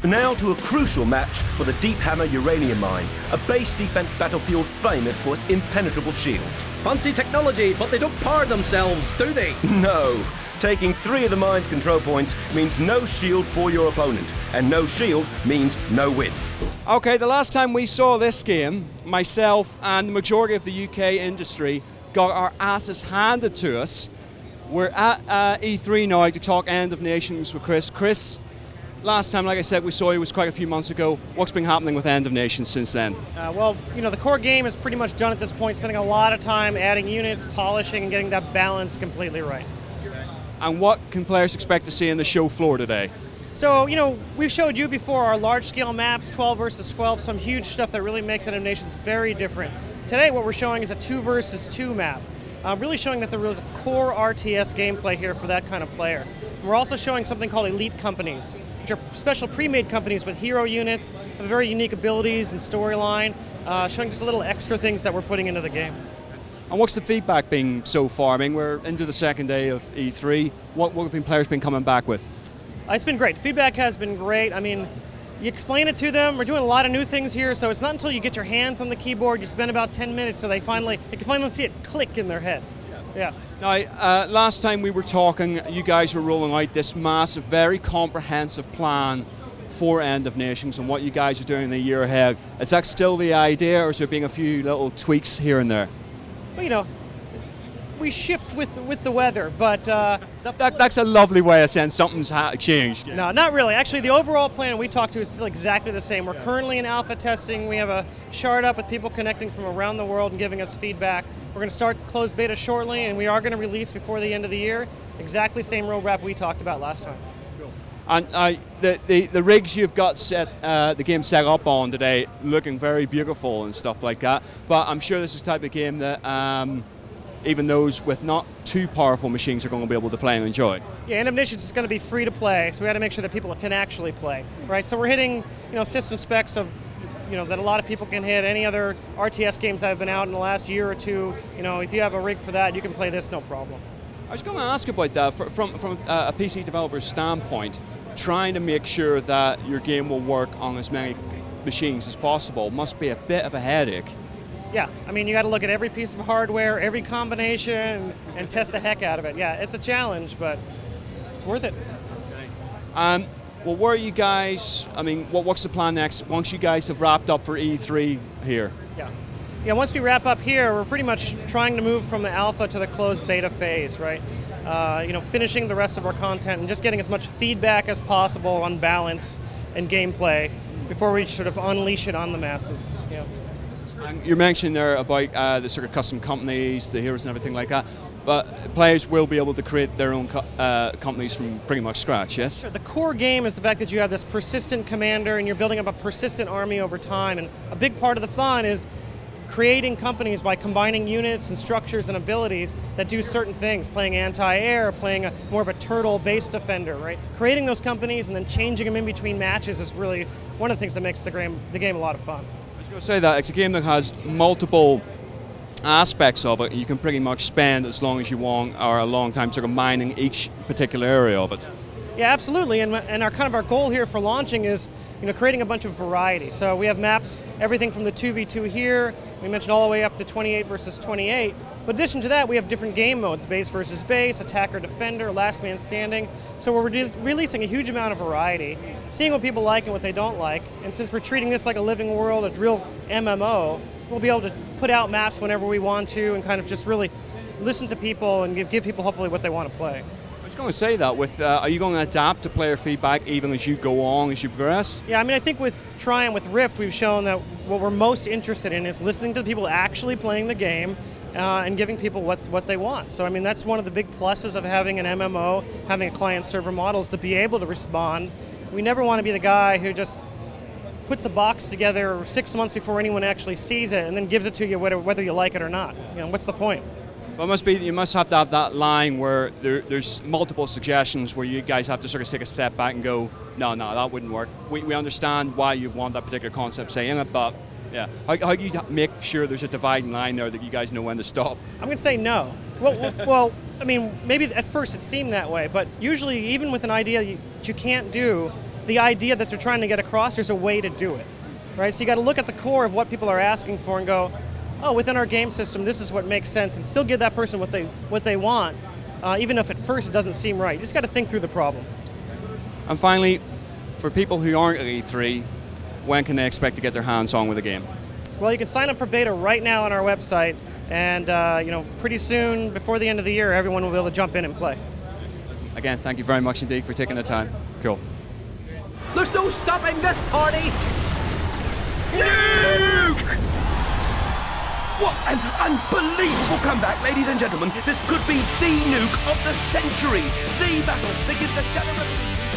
Now to a crucial match for the Deep Hammer uranium mine, a base defense battlefield famous for its impenetrable shields. Fancy technology, but they don't power themselves, do they? No. Taking 3 of the mine's control points means no shield for your opponent, and no shield means no win. Okay, the last time we saw this game, myself and the majority of the UK industry got our asses handed to us. We're at E3 now to talk End of Nations with Chris. Chris, last time, like I said, we saw you was quite a few months ago. What's been happening with End of Nations since then? Well, you know, the core game is pretty much done at this point, spending a lot of time adding units, polishing, and getting that balance completely right. And what can players expect to see in the show floor today? So, you know, we've showed you before our large-scale maps, 12 versus 12, some huge stuff that really makes End of Nations very different. Today, what we're showing is a 2 versus 2 map, really showing that there was core RTS gameplay here for that kind of player. We're also showing something called elite companies, which are special pre-made companies with hero units, have very unique abilities and storyline, showing just a little extra things that we're putting into the game. And what's the feedback been so far? I mean, we're into the second day of E3. What have players been coming back with? It's been great. Feedback has been great. I mean, you explain it to them. We're doing a lot of new things here, so it's not until you get your hands on the keyboard, you spend about 10 minutes, so they can finally see it click in their head. Yeah. Now, last time we were talking, you guys were rolling out this massive, very comprehensive plan for End of Nations and what you guys are doing in the year ahead. Is that still the idea, or is there being a few little tweaks here and there? Well, you know, we shift with the weather, but that's a lovely way of saying something's changed. No, not really. Actually, the overall plan we talked to is still exactly the same. We're currently in alpha testing. We have a shard up with people connecting from around the world and giving us feedback. We're going to start closed beta shortly, and we are going to release before the end of the year. Exactly same roadmap we talked about last time. And the rigs you've got set, the game set up on today, looking very beautiful and stuff like that. But I'm sure this is the type of game that even those with not too powerful machines are going to be able to play and enjoy. Yeah, End of Nations is going to be free to play, so we got to make sure that people can actually play, right? So we're hitting, system specs of, that a lot of people can hit. Any other RTS games that have been out in the last year or two, if you have a rig for that, you can play this no problem. I was going to ask about that from a PC developer's standpoint. Trying to make sure that your game will work on as many machines as possible must be a bit of a headache. Yeah, I mean, you got to look at every piece of hardware, every combination, and test the heck out of it. Yeah, it's a challenge, but it's worth it. Okay. Well, where are you guys? I mean, what's the plan next once you guys have wrapped up for E3 here? Yeah. Once we wrap up here, we're pretty much trying to move from the alpha to the closed beta phase, right? Finishing the rest of our content and just getting as much feedback as possible on balance and gameplay before we sort of unleash it on the masses. Yeah. And you mentioned there about the sort of custom companies, the heroes and everything like that, but players will be able to create their own companies from pretty much scratch, yes? Sure. The core game is the fact that you have this persistent commander and you're building up a persistent army over time, and a big part of the fun is creating companies by combining units and structures and abilities that do certain things, playing anti-air, playing more of a turtle base defender, right? Creating those companies and then changing them in between matches is really one of the things that makes the game a lot of fun. I was going to say that it's a game that has multiple aspects of it. You can pretty much spend as long as you want or a long time sort of mining each particular area of it. Yeah, absolutely, and our goal here for launching is creating a bunch of variety. So we have maps, everything from the 2v2 here, we mentioned all the way up to 28 versus 28. But in addition to that, we have different game modes, base versus base, attacker, defender, last man standing. So we're releasing a huge amount of variety, seeing what people like and what they don't like. And since we're treating this like a living world, a real MMO, we'll be able to put out maps whenever we want to and kind of just really listen to people and give people hopefully what they want to play. I was going to say that, are you going to adapt to player feedback even as you go on, as you progress? Yeah, I mean, I think with Try and with Rift, we've shown that what we're most interested in is listening to the people actually playing the game and giving people what they want. So, I mean, that's one of the big pluses of having an MMO, having a client-server model, is to be able to respond. We never want to be the guy who just puts a box together 6 months before anyone actually sees it and then gives it to you whether you like it or not. What's the point? Well, you must have to have that line where there's multiple suggestions where you guys have to sort of take a step back and go, no, that wouldn't work. We understand why you want that particular concept saying it, but Yeah. How do you make sure there's a dividing line there that you guys know when to stop? I'm going to say no. Well, I mean, maybe at first it seemed that way, but usually even with an idea you can't do, the idea that they're trying to get across, there's a way to do it, right? So you got to look at the core of what people are asking for and go, oh, within our game system, this is what makes sense, and still give that person what they want, even if at first it doesn't seem right. You just got to think through the problem. And finally, for people who aren't at E3, when can they expect to get their hands on with the game? Well, you can sign up for beta right now on our website, and pretty soon, before the end of the year, everyone will be able to jump in and play. Again, thank you very much indeed for taking the time. Cool. There's no stopping this party! Nuke! What an unbelievable comeback, ladies and gentlemen. This could be the nuke of the century. The battle that gives the Shadow Revolution